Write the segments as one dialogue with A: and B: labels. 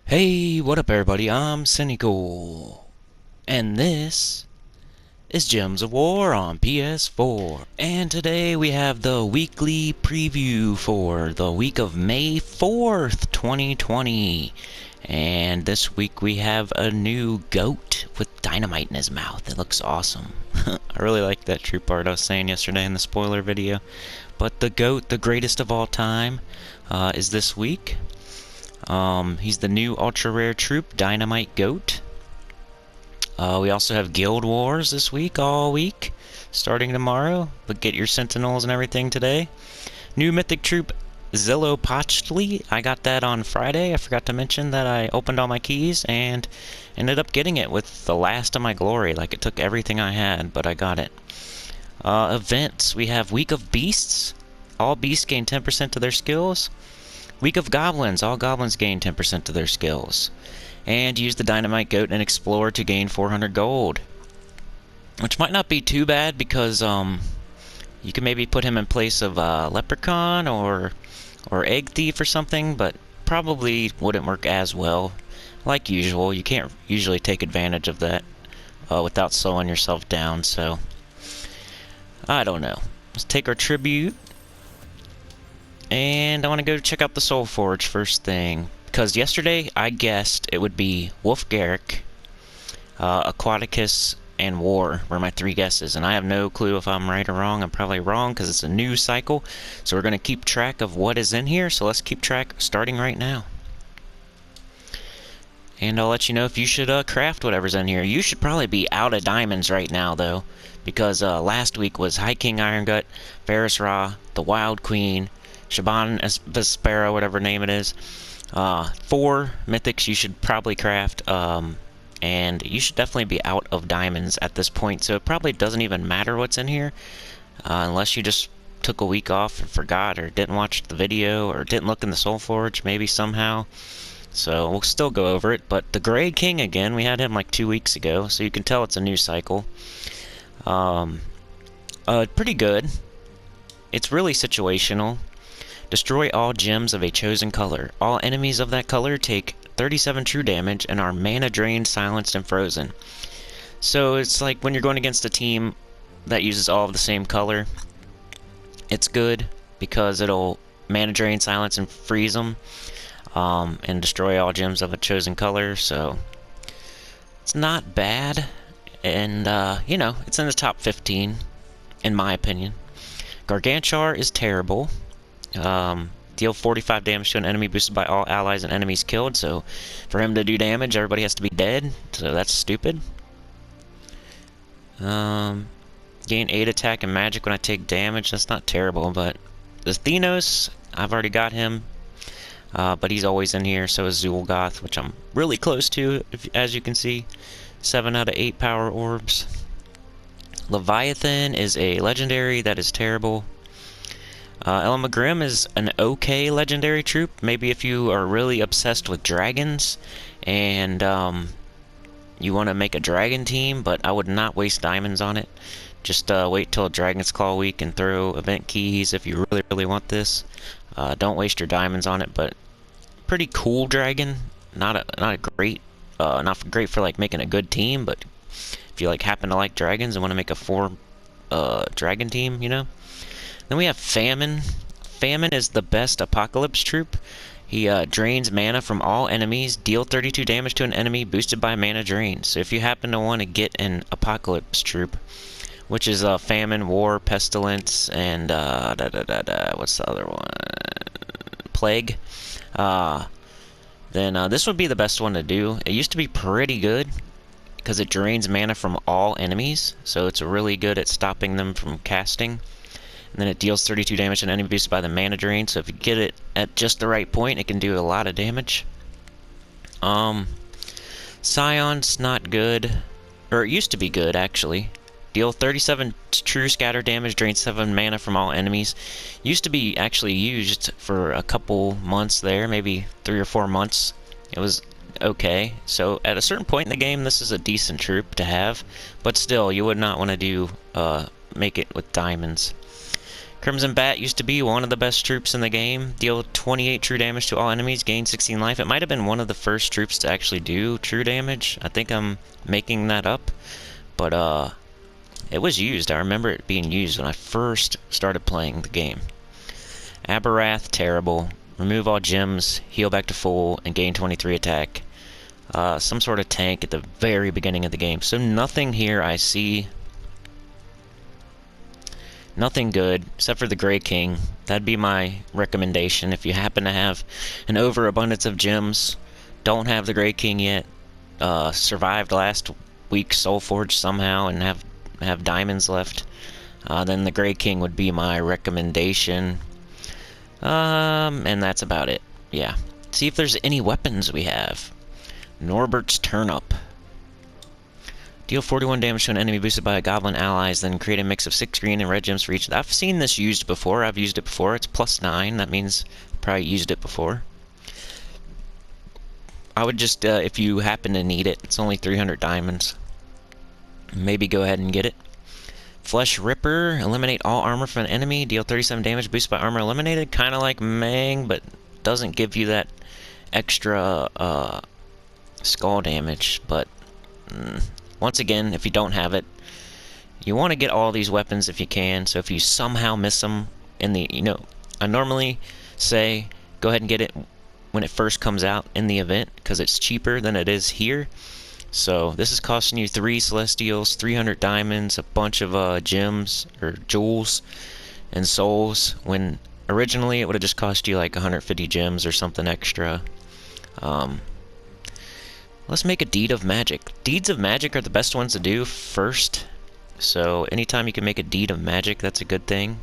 A: Hey, what up everybody? I'm Sinnycool, and this is Gems of War on PS4. And today we have the weekly preview for the week of May 4th, 2020. And this week we have a new goat with dynamite in his mouth. It looks awesome. I really like that troop art I was saying yesterday in the spoiler video. But the goat, the greatest of all time, is this week. He's the new ultra rare troop, Dynamite Goat. We also have Guild Wars this week, all week, starting tomorrow. But get your Sentinels and everything today. New mythic troop, Zillopachli. I got that on Friday. I forgot to mention that I opened all my keys and ended up getting it with the last of my glory. Like, it took everything I had, but I got it. Events, we have Week of Beasts. All beasts gain 10% to their skills. Week of Goblins, all goblins gain 10% to their skills. And use the Dynamite Goat and Explore to gain 400 gold. Which might not be too bad because you can maybe put him in place of Leprechaun or Egg Thief or something, but probably wouldn't work as well. Like usual, you can't usually take advantage of that without slowing yourself down, so I don't know. Let's take our tribute. And I want to go check out the Soulforge first thing, because yesterday I guessed it would be Wolf Garrick, Aquaticus, and War were my three guesses, and I have no clue if I'm right or wrong. I'm probably wrong because it's a new cycle, so we're going to keep track of what is in here, so let's keep track starting right now. And I'll let you know if you should craft whatever's in here. You should probably be out of diamonds right now, though, because last week was High King Irongut, Varus Ra, the Wild Queen, Shaban Vespera, whatever name it is. 4 mythics you should probably craft, and you should definitely be out of diamonds at this point, so it probably doesn't even matter what's in here, unless you just took a week off and forgot, or didn't watch the video, or didn't look in the Soulforge, maybe somehow. So we'll still go over it, but the Grey King again, we had him like 2 weeks ago, so you can tell it's a new cycle. Pretty good. It's really situational. Destroy all gems of a chosen color. All enemies of that color take 37 true damage and are mana drained, silenced, and frozen. So it's like when you're going against a team that uses all of the same color, it's good because it'll mana drain, silence, and freeze them, and destroy all gems of a chosen color. So it's not bad, and you know, it's in the top 15 in my opinion. Gargantuar is terrible. Deal 45 damage to an enemy boosted by all allies and enemies killed, so for him to do damage, everybody has to be dead, so that's stupid. Gain 8 attack and magic when I take damage, that's not terrible, but the Thenos, I've already got him, but he's always in here, so is Zul'Goth, which I'm really close to, as you can see. 7 out of 8 power orbs. Leviathan is a legendary that is terrible. Elamagrim is an okay legendary troop. Maybe if you are really obsessed with dragons and you want to make a dragon team, but I would not waste diamonds on it. Just wait till Dragon's Claw week and throw event keys if you really want this. Don't waste your diamonds on it, but pretty cool dragon. Not great for like making a good team, but if you like happen to like dragons and want to make a 4 dragon team, you know. Then we have Famine. Famine is the best Apocalypse troop. He drains mana from all enemies, deal 32 damage to an enemy, boosted by mana drain. So if you happen to want to get an Apocalypse troop, which is Famine, War, Pestilence, and what's the other one? Plague. Then this would be the best one to do. It used to be pretty good because it drains mana from all enemies, so it's really good at stopping them from casting. And then it deals 32 damage to an enemy boosted by the mana drain, so if you get it at just the right point, it can do a lot of damage. Scion's not good, or it used to be good actually. Deal 37 true scatter damage, drain 7 mana from all enemies. Used to be actually used for a couple months there, maybe 3 or 4 months. It was okay, so at a certain point in the game, this is a decent troop to have, but still, you would not want to do make it with diamonds. Crimson Bat used to be one of the best troops in the game. Deal 28 true damage to all enemies, gain 16 life. It might have been one of the first troops to actually do true damage. I think I'm making that up. But, it was used. I remember it being used when I first started playing the game. Aberrath, terrible. Remove all gems, heal back to full, and gain 23 attack. Some sort of tank at the very beginning of the game. So nothing here I see. Nothing good, except for the Grey King. That'd be my recommendation. If you happen to have an overabundance of gems, don't have the Grey King yet, survived last week's Soulforge somehow and have diamonds left, then the Grey King would be my recommendation. And that's about it. Yeah. See if there's any weapons we have. Norbert's Turnip. Deal 41 damage to an enemy boosted by a goblin allies, then create a mix of 6 green and red gems for each. I've seen this used before. I've used it before. It's +9. That means I probably used it before. I would just, if you happen to need it, it's only 300 diamonds. Maybe go ahead and get it. Flesh Ripper. Eliminate all armor from an enemy. Deal 37 damage boosted by armor eliminated. Kind of like Mang, but doesn't give you that extra skull damage. But once again, if you don't have it, you want to get all these weapons if you can. So if you somehow miss them in the, I normally say go ahead and get it when it first comes out in the event, because it's cheaper than it is here. So this is costing you 3 Celestials, 300 diamonds, a bunch of gems or jewels and souls, when originally it would have just cost you like 150 gems or something extra. Let's make a Deed of Magic. Deeds of Magic are the best ones to do first. So anytime you can make a Deed of Magic, that's a good thing.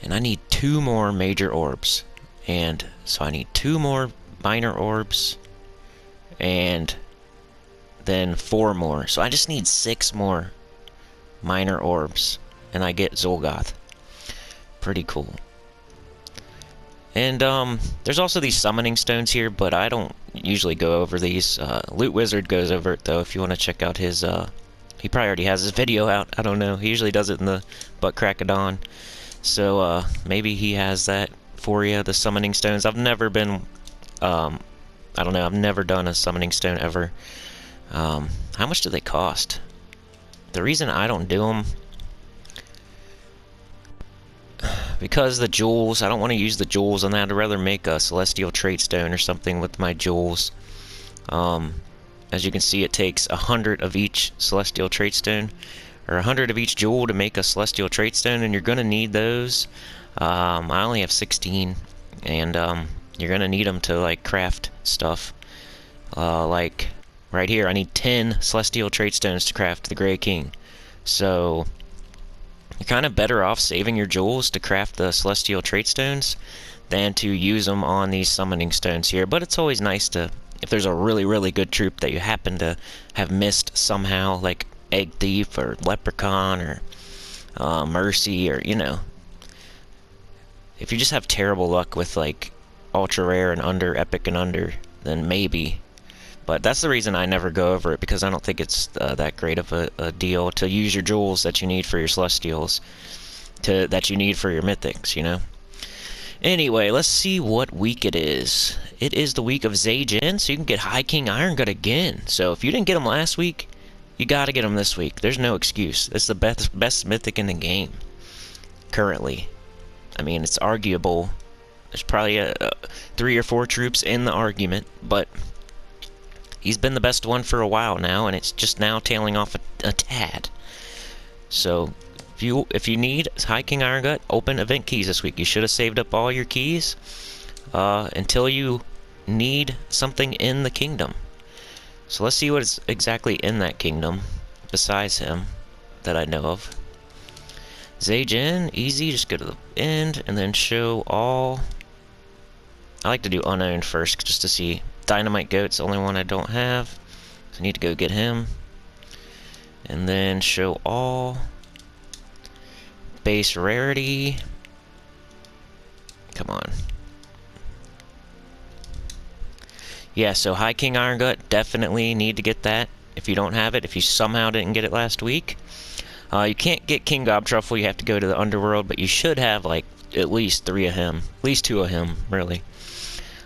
A: And I need 2 more major orbs. And so I need 2 more minor orbs. And then 4 more. So I just need 6 more minor orbs. And I get Zolgoth. Pretty cool. And there's also these summoning stones here, but I don't usually go over these. Lootwizard goes over it, though, if you want to check out his... he probably already has his video out. I don't know. He usually does it in the butt crack of dawn. So maybe he has that for you, the summoning stones. I've never been... I don't know. I've never done a summoning stone ever. How much do they cost? The reason I don't do them... because the jewels, I don't want to use the jewels on that. I'd rather make a celestial trait stone or something with my jewels. As you can see, it takes 100 of each celestial trait stone, or 100 of each jewel to make a celestial trait stone, and you're going to need those. I only have 16, and you're going to need them to like craft stuff. Like right here, I need 10 celestial trait stones to craft the Grey King. So you're kind of better off saving your jewels to craft the celestial trait stones than to use them on these summoning stones here. But it's always nice to, if there's a really, really good troop that you happen to have missed somehow, like Egg Thief or Leprechaun or Mercy, or, if you just have terrible luck with like ultra rare and under, epic and under, then maybe. But that's the reason I never go over it, because I don't think it's that great of a deal to use your jewels that you need for your celestials, that you need for your mythics, Anyway, let's see what week it is. It is the week of Zagen, so you can get High King Iron Gut again. So if you didn't get him last week, you gotta get him this week. There's no excuse. It's the best mythic in the game currently. I mean, it's arguable. There's probably 3 or 4 troops in the argument, but he's been the best one for a while now, and it's just now tailing off a tad. So if you need High King Iron Gut, open event keys this week. You should have saved up all your keys until you need something in the kingdom. So let's see what is exactly in that kingdom besides him that I know of. Zagen, easy, just go to the end and then show all. I like to do unowned first just to see. Dynamite Goat's the only one I don't have, so I need to go get him. And then show all. Base rarity. Come on. Yeah, so High King Iron Gut, definitely need to get that if you don't have it, if you somehow didn't get it last week. You can't get King Gob Truffle, you have to go to the underworld, but you should have like at least 3 of him. At least 2 of him, really.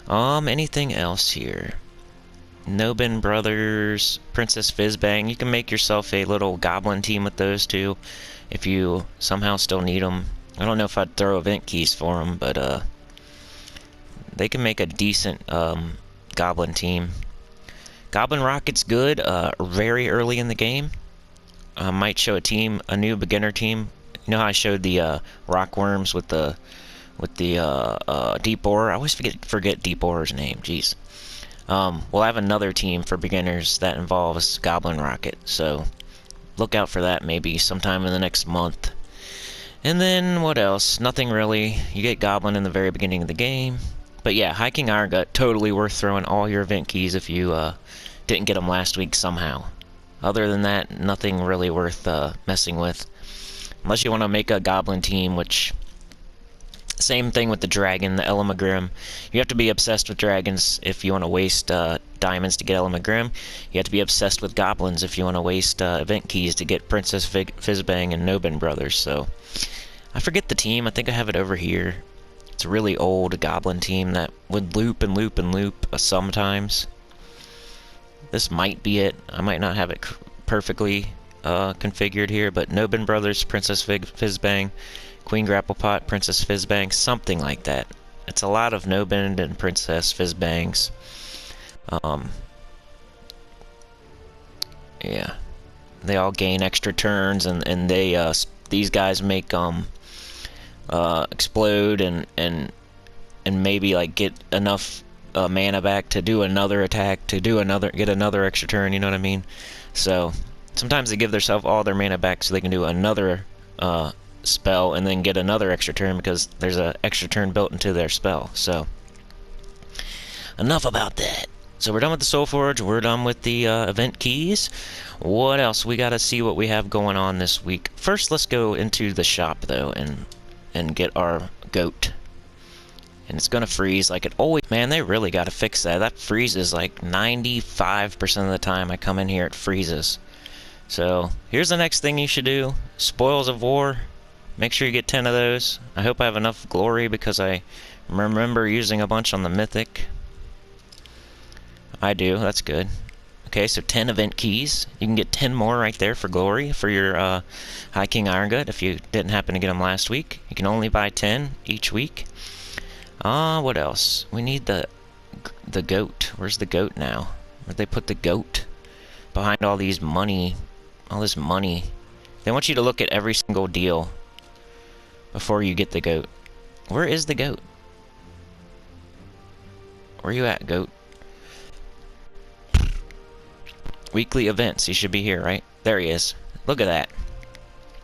A: Anything else here? Nobin Brothers, Princess Fizzbang. You can make yourself a little goblin team with those two if you somehow still need them. I don't know if I'd throw event keys for them, but they can make a decent goblin team. Goblin Rocket's good very early in the game. I might show a new beginner team. You know how I showed the rock worms with the deep borer? I always forget deep borer's name. Jeez. We'll have another team for beginners that involves Goblin Rocket, so look out for that maybe sometime in the next month. And then what else? Nothing really. You get Goblin in the very beginning of the game. But yeah, High King Iron Gut, totally worth throwing all your event keys if you didn't get them last week somehow. Other than that, nothing really worth messing with. Unless you want to make a Goblin team, which... Same thing with the dragon, the Elamagrim. You have to be obsessed with dragons if you want to waste diamonds to get Elamagrim. You have to be obsessed with goblins if you want to waste event keys to get Princess Fizzbang and Nobin Brothers. So, I forget the team. I think I have it over here. It's a really old goblin team that would loop and loop and loop sometimes. This might be it. I might not have it perfectly configured here, but Nobin Brothers, Princess Fizzbang, Queen Grapplepot, Princess Fizzbang, something like that. It's a lot of Nobin and Princess Fizzbangs. Yeah. They all gain extra turns, and they these guys make explode and maybe like get enough mana back to do another attack, to get another extra turn, you know what I mean? So sometimes they give themselves all their mana back so they can do another spell and then get another extra turn because there's an extra turn built into their spell. So enough about that. So we're done with the Soulforge, we're done with the event keys. What else? We gotta see what we have going on this week. First, let's go into the shop though and get our goat. And it's gonna freeze like it always... Man, they really gotta fix that. That freezes like 95% of the time I come in here, it freezes. So here's the next thing you should do. Spoils of War. Make sure you get 10 of those. I hope I have enough glory because I remember using a bunch on the mythic. I do, that's good. Okay, so 10 event keys. You can get 10 more right there for glory for your High King Iron Gut if you didn't happen to get them last week. You can only buy 10 each week. What else? We need the goat. Where's the goat now? Where'd they put the goat? Behind all these money, all this money. They want you to look at every single deal before you get the goat. Where is the goat? Where you at, goat? Weekly events. He should be here, right? There he is. Look at that.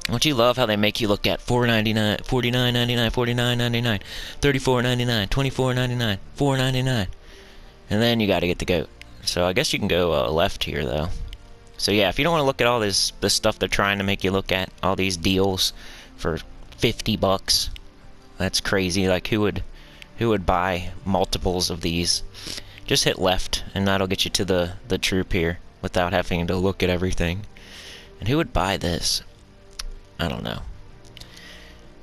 A: Don't you love how they make you look at $4.99, $49.99, $49.99, $34.99, $24.99, $4.99, and then you got to get the goat. So I guess you can go left here though. So yeah, if you don't want to look at all this stuff they're trying to make you look at, all these deals for 50 bucks, that's crazy. Like who would buy multiples of these? Just hit left, and that'll get you to the troop here without having to look at everything. And who would buy this? I don't know.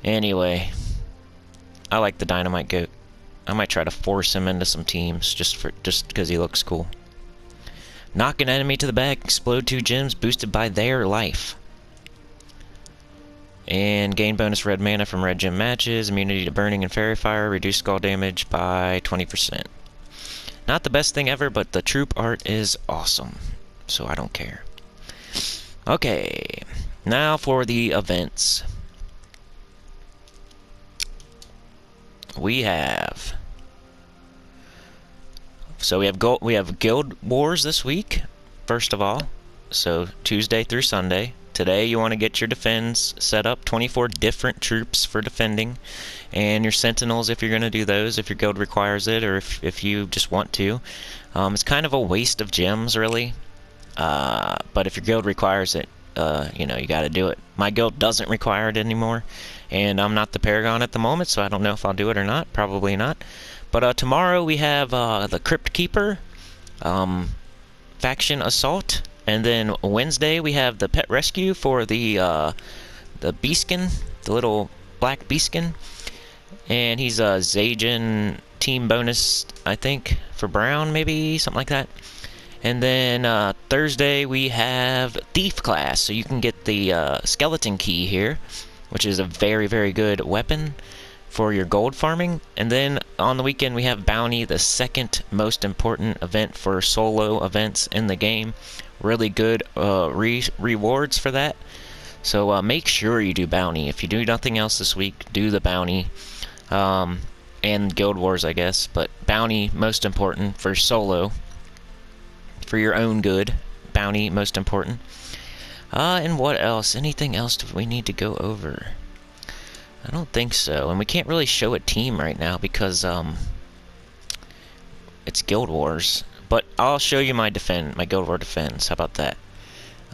A: Anyway, I like the Dynamite Goat. I might try to force him into some teams just because he looks cool. Knock an enemy to the back, explode 2 gems boosted by their life. And gain bonus red mana from red gem matches, immunity to burning and fairy fire, reduce skull damage by 20%. Not the best thing ever, but the troop art is awesome, so I don't care. Okay, now for the events. We have Guild Wars this week, first of all. So Tuesday through Sunday. Today you want to get your defends set up, 24 different troops for defending, and your sentinels if you're going to do those, if your guild requires it, or if you just want to. It's kind of a waste of gems, really, but if your guild requires it, you know, you got to do it. My guild doesn't require it anymore, and I'm not the Paragon at the moment, so I don't know if I'll do it or not. Probably not. But tomorrow we have the Crypt Keeper, Faction Assault, And then Wednesday we have the pet rescue for the beaskin, the little black beaskin. And he's a Zajan team bonus, I think, for Brown, maybe, something like that. And then Thursday we have Thief class, so you can get the skeleton key here, which is a very, very good weapon for your gold farming. And then on the weekend we have Bounty, the second most important event for solo events in the game. Really good rewards for that. So make sure you do Bounty. If you do nothing else this week, do the Bounty. And Guild Wars, I guess. But Bounty, most important for solo. For your own good. Bounty, most important. And what else? Anything else do we need to go over? I don't think so. And we can't really show a team right now because it's Guild Wars. But I'll show you my Guild War defense. How about that?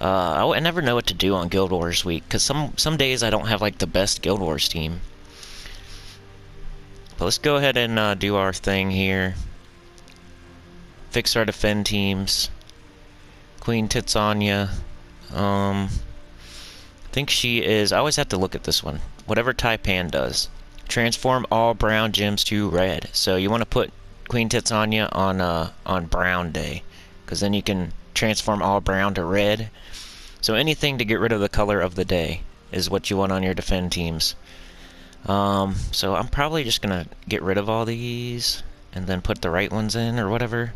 A: I never know what to do on Guild Wars week because some days I don't have like the best Guild Wars team. But let's go ahead and do our thing here. Fix our defend teams. Queen Titsanya. I think she is... I always have to look at this one. Whatever Taipan does. Transform all brown gems to red. So you want to put Queen Titsanya on brown day. Because then you can transform all brown to red. So anything to get rid of the color of the day is what you want on your defend teams. So I'm probably just going to get rid of all these. And then put the right ones in or whatever.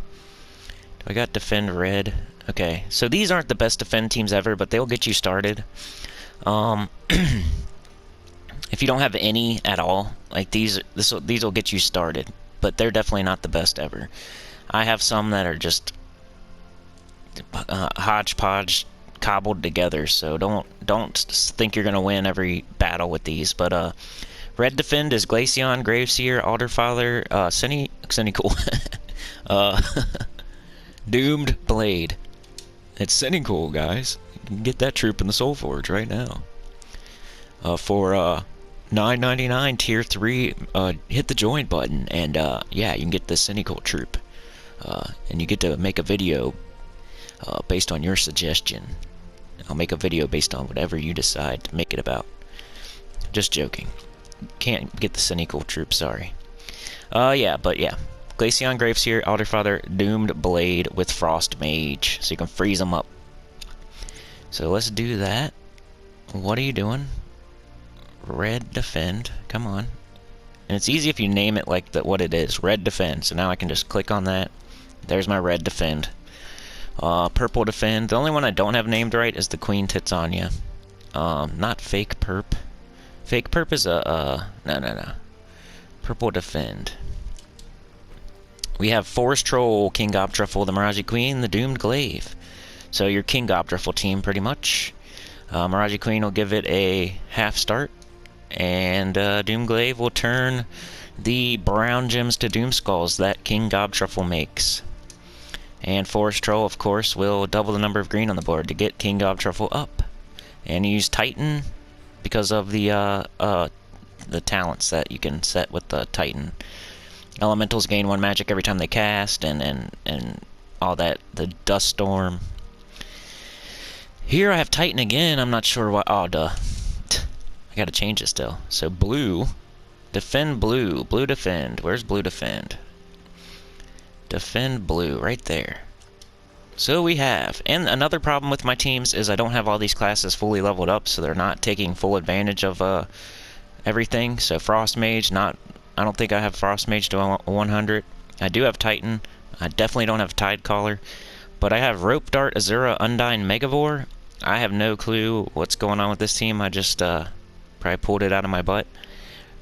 A: I got defend red. Okay, so these aren't the best defend teams ever, but they'll get you started. If you don't have any at all, like these will get you started, but they're definitely not the best ever. I have some that are just hodgepodge cobbled together, so don't think you're gonna win every battle with these. But red defend is Glaceon, Graveseer, Alderfather, Sinnycool. Doomed Blade. It's Sinnycool, guys. You can get that troop in the Soulforge right now. For $9.99 tier 3, hit the join button, and yeah, you can get the Sinnycool troop. And you get to make a video based on your suggestion. I'll make a video based on whatever you decide to make it about. Just joking. Can't get the Sinnycool troop, sorry. Yeah. Glaceon, Graveseer, Alderfather, Doomed Blade with Frost Mage. So you can freeze them up. So let's do that. What are you doing? Red Defend. Come on. And it's easy if you name it like what it is. Red Defend. So now I can just click on that. There's my Red Defend. Purple Defend. The only one I don't have named right is the Queen Titsanya. Not Fake Perp. Fake Perp is no. Purple Defend. We have Forest Troll, King Gobtruffle, the Mirage Queen, the Doomed Glaive. So your King Gobtruffle team, pretty much. Mirage Queen will give it a half start. And Doomed Glaive will turn the brown gems to Doom Skulls that King Gobtruffle makes. And Forest Troll, of course, will double the number of green on the board to get King Gobtruffle up. And use Titan because of the talents that you can set with the Titan. Elementals gain 1 magic every time they cast, and all that. The Dust Storm. Here I have Titan again. I'm not sure why. Oh, duh. I gotta change it still. So blue. Defend blue. Blue defend. Where's blue defend? Defend blue. Right there. So we have. And another problem with my teams is I don't have all these classes fully leveled up, so they're not taking full advantage of everything. So Frost Mage, I don't think I have Frost Mage to 100. I do have Titan. I definitely don't have Tide Caller. But I have Rope Dart, Azura, Undyne, Megavore. I have no clue what's going on with this team. I just probably pulled it out of my butt.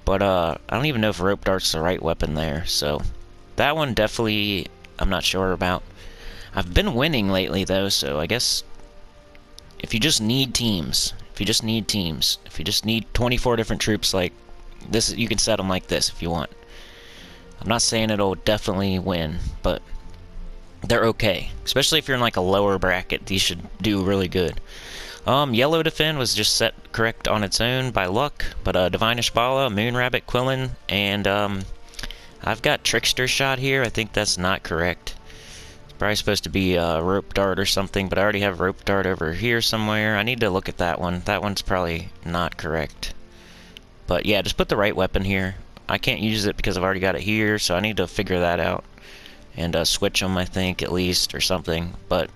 A: But I don't even know if Rope Dart's the right weapon there. So that one definitely I'm not sure about. I've been winning lately though, so I guess if you just need teams, if you just need 24 different troops like this, you can set them like this if you want. I'm not saying it'll definitely win, but they're okay. Especially if you're in like a lower bracket, these should do really good. Yellow Defend was just set correct on its own by luck, but Divine Ishbala, Moon Rabbit, Quillen, and I've got Trickster Shot here. I think that's not correct. Probably supposed to be a rope dart or something, but I already have rope dart over here somewhere. I need to look at that one. That one's probably not correct. But yeah, just put the right weapon here. I can't use it because I've already got it here, so I need to figure that out. And switch them, I think, at least, or something. But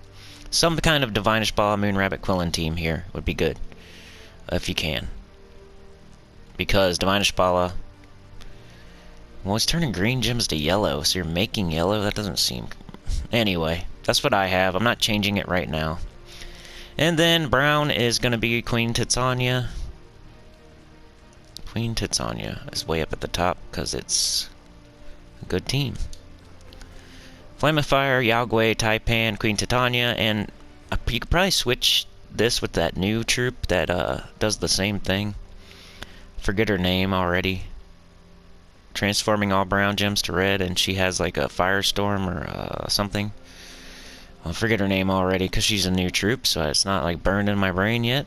A: some kind of Divinish Ball, Moon Rabbit, Quillen team here would be good. If you can. Because Divinish Bala, well, it's turning green gems to yellow, so you're making yellow? That doesn't seem... Anyway, that's what I have. I'm not changing it right now. And then brown is going to be Queen Titania. Queen Titania is way up at the top because it's a good team. Flame of Fire, Yagway, Taipan, Queen Titania, and you could probably switch this with that new troop that does the same thing. Forget her name already. Transforming all brown gems to red, and she has like a firestorm or something. I forget her name already because she's a new troop, so it's not like burned in my brain yet.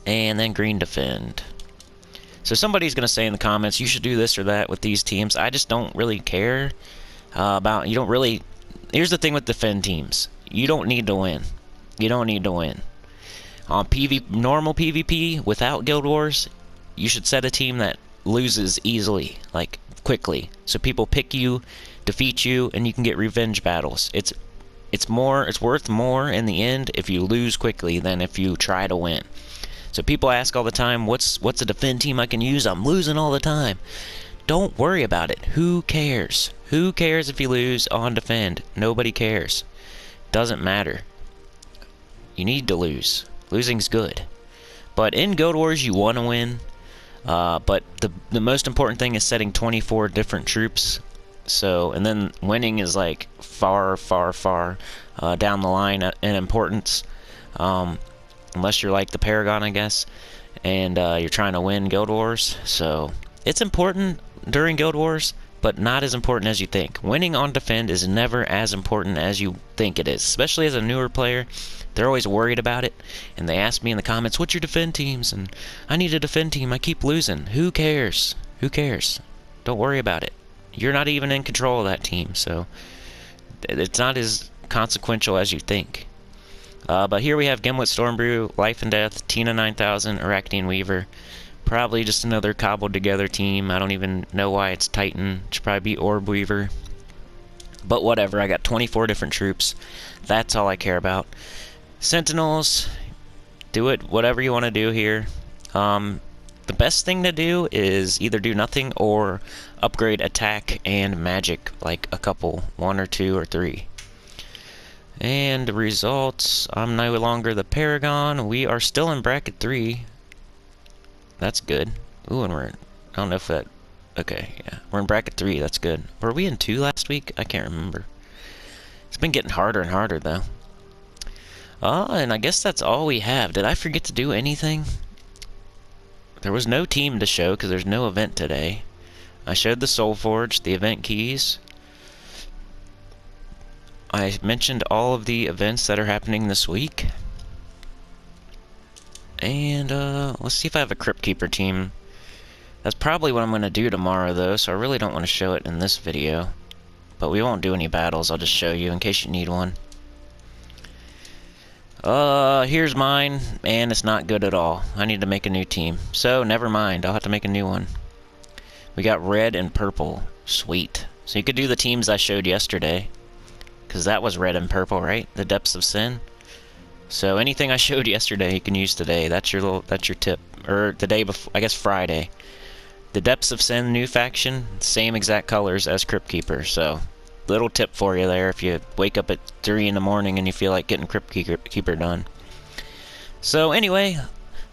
A: And then green defend. So somebody's gonna say in the comments, you should do this or that with these teams. I just don't really care about. You don't really. Here's the thing with defend teams. You don't need to win. You don't need to win. On normal PvP without Guild Wars, you should set a team that loses easily, like quickly, so people pick you, defeat you, and you can get revenge battles. It's worth more in the end if you lose quickly than if you try to win. So people ask all the time, what's a defend team I can use? I'm losing all the time. Don't worry about it. Who cares? Who cares if you lose on defend? Nobody cares. Doesn't matter. You need to lose. Losing's good. But in Guild Wars you want to win. But the most important thing is setting 24 different troops. So, and then winning is like far down the line in importance. Unless you're like the Paragon, I guess, and you're trying to win Guild Wars. So it's important during Guild Wars, but not as important as you think. Winning on defend is never as important as you think it is, especially as a newer player. They're always worried about it, and they ask me in the comments, what's your defend teams? And I need a defend team, I keep losing. Who cares? Who cares? Don't worry about it. You're not even in control of that team, so it's not as consequential as you think. But here we have Gimlet Stormbrew, Life and Death, Tina 9000, Arachnean Weaver. Probably just another cobbled together team. I don't even know why it's Titan. It should probably be Orb Weaver. But whatever, I got 24 different troops. That's all I care about. Sentinels, do it whatever you want to do here. The best thing to do is either do nothing or upgrade attack and magic, like a couple, 1 or 2 or 3. And the results, I'm no longer the Paragon. We are still in bracket 3. That's good. Ooh, and I don't know if that, okay, yeah. We're in bracket 3, that's good. Were we in 2 last week? I can't remember. It's been getting harder and harder, though. And I guess that's all we have. Did I forget to do anything? There was no team to show because there's no event today. I showed the Soulforge, the event keys. I mentioned all of the events that are happening this week. And let's see if I have a Crypt Keeper team. That's probably what I'm going to do tomorrow, though, so I really don't want to show it in this video. But we won't do any battles, I'll just show you in case you need one. Here's mine, and it's not good at all. I need to make a new team. So, never mind, I'll have to make a new one. We got red and purple. Sweet. So you could do the teams I showed yesterday. Because that was red and purple, right? The Depths of Sin. So anything I showed yesterday you can use today. That's your tip. Or the day before, I guess Friday. The Depths of Sin new faction, same exact colors as Crypt Keeper. So, little tip for you there if you wake up at 3 in the morning and you feel like getting Crypt Keeper done. So anyway,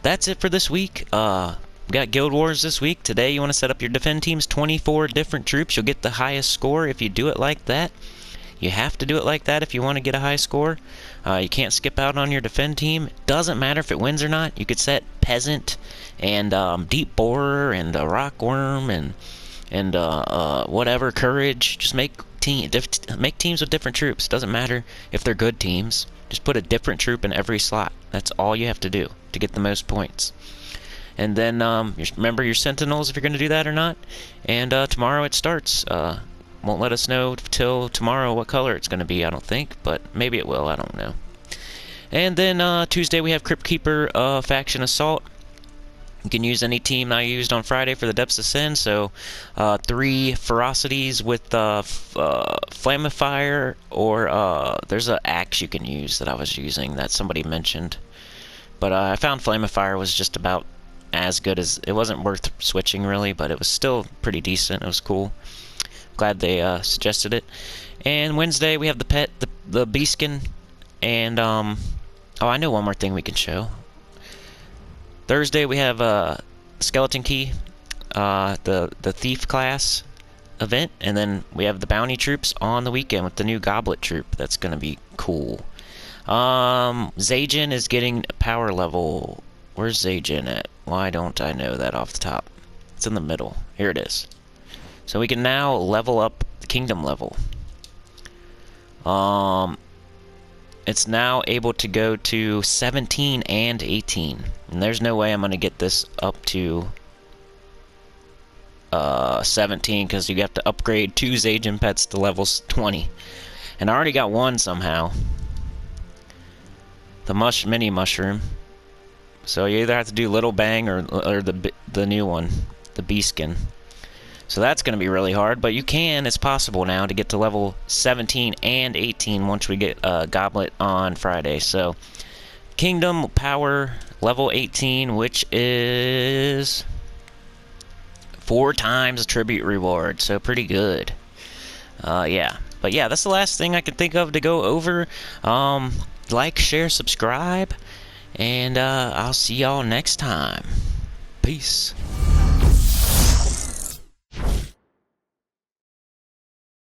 A: that's it for this week. We got Guild Wars this week. Today you want to set up your defend teams, 24 different troops. You'll get the highest score if you do it like that. You have to do it like that if you want to get a high score. You can't skip out on your defend team. Doesn't matter if it wins or not. You could set Peasant and Deep Borer and Rockworm and whatever, Courage. Just make teams with different troops. Doesn't matter if they're good teams. Just put a different troop in every slot. That's all you have to do to get the most points. And then remember your Sentinels if you're going to do that or not. And tomorrow it starts. Won't let us know till tomorrow what color it's going to be, I don't think, but maybe it will, I don't know. And then Tuesday we have Crypt Keeper Faction Assault. You can use any team I used on Friday for the Depths of Sin, so 3 Ferocities with Flammifier, or there's an axe you can use that I was using that somebody mentioned. But I found Flammifier was just about as good as... It wasn't worth switching, really, but it was still pretty decent. It was cool. Glad they suggested it. And Wednesday we have the pet, the Beaskin, and... Oh, I know one more thing we can show. Thursday we have Skeleton Key, the Thief class event, and then we have the Bounty Troops on the weekend with the new Goblet Troop. That's gonna be cool. Zajan is getting power level. Where's Zajan at? Why don't I know that off the top? It's in the middle. Here it is. So we can now level up the Kingdom level. It's now able to go to 17 and 18. And there's no way I'm going to get this up to 17, because you have to upgrade 2 Zajan pets to levels 20. And I already got one somehow. The mini mushroom. So you either have to do Little Bang or the new one, the Beaskin. So that's going to be really hard, but you can, it's possible now to get to level 17 and 18 once we get Goblet on Friday. So, Kingdom Power level 18, which is 4 times a tribute reward, so pretty good. Yeah, but yeah, that's the last thing I can think of to go over. Like, share, subscribe, and I'll see y'all next time. Peace.